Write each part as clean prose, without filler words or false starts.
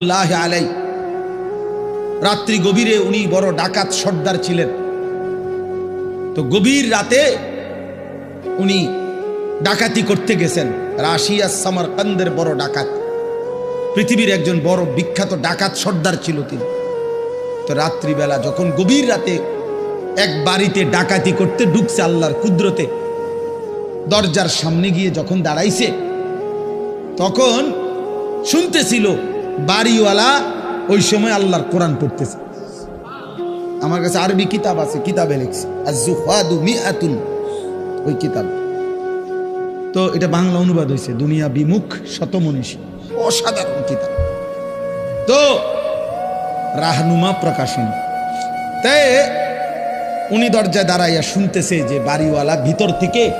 আলাই রাত্রি গভীরে উনি বড় ডাকাত সর্দার ছিলেন। তো গভীর রাতে উনি ডাকাতি করতে গেছেন। রাশিয়া সামারকান্দের বড় ডাকাত, পৃথিবীর একজন বড় বিখ্যাত ডাকাত সর্দার ছিল তিনি। তো রাত্রিবেলা যখন গভীর রাতে এক বাড়িতে ডাকাতি করতে ঢুকছে, আল্লাহর কুদরতে দরজার সামনে গিয়ে যখন দাঁড়াইছে, তখন শুনতেছিল বাড়িওয়ালা ওই সময় আল্লাহর কোরআন পড়তেছে। আমার কাছে আরবি কিতাব আছে, কিতাবে লিখছে আজ-জুহাদু মিআতুন, ওই কিতাব। তো এটা বাংলা অনুবাদ হয়েছে দুনিয়া বিমুখ শতমনীষী, অসাধারণ কিতাব। তো রাহনুমা প্রকাশনী। তাই উনি দরজায় দাঁড়াইয়া শুনতেছে যে বাড়িওয়ালা ভিতর থেকে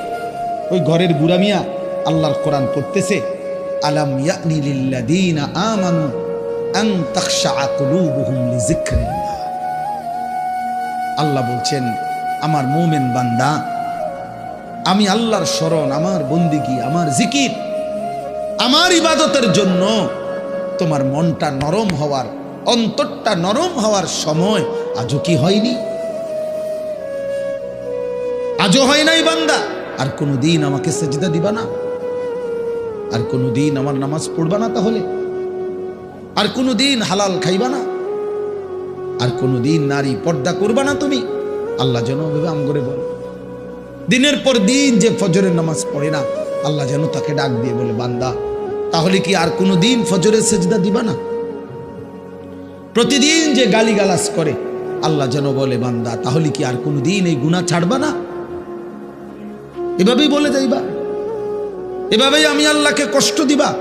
ওই ঘরের বুড়া মিয়া আল্লাহর কোরআন পড়তেছে। আলাম ইয়ানি লিল্লাযীনা আমানু আন তাখশা কুলুবুহুম লিযিকরিল্লাহ। আল্লাহ বলছেন, আমার মুমিন বান্দা, আমি আল্লাহর শরণ, আমার বন্দিগি, আমার জিকির, আমার ইবাদতের জন্য তোমার মনটা নরম হওয়ার, অন্তরটা নরম হওয়ার সময় আজও কি হয়নি? আজও হয় নাই বান্দা? আর কোনদিন আমাকে সেজদা দিবা না? আর কোনদিন আমার নামাজ পড়বা না? তাহলে আর কোনদিন হালাল খাইবা না? আর কোনদিন নারী পর্দা করবা না তুমি? আল্লাহ যেন ওভাবে আমগরে বলে, দিনের পর দিন যে ফজরের নামাজ পড়ে না, আল্লাহ যেন তাকে ডাক দিয়ে বলে, বান্দা তাহলে কি আর কোনদিন ফজরের সেজদা দিবা না? প্রতিদিন যে গালিগালাজ করে, আল্লাহ যেন বলে, বান্দা তাহলে কি আর কোনদিন এই গুনাহ ছাড়বা না? এভাবেই বলে যাইবা, এভাবেই আমি আল্লাহকে কষ্ট দিবা।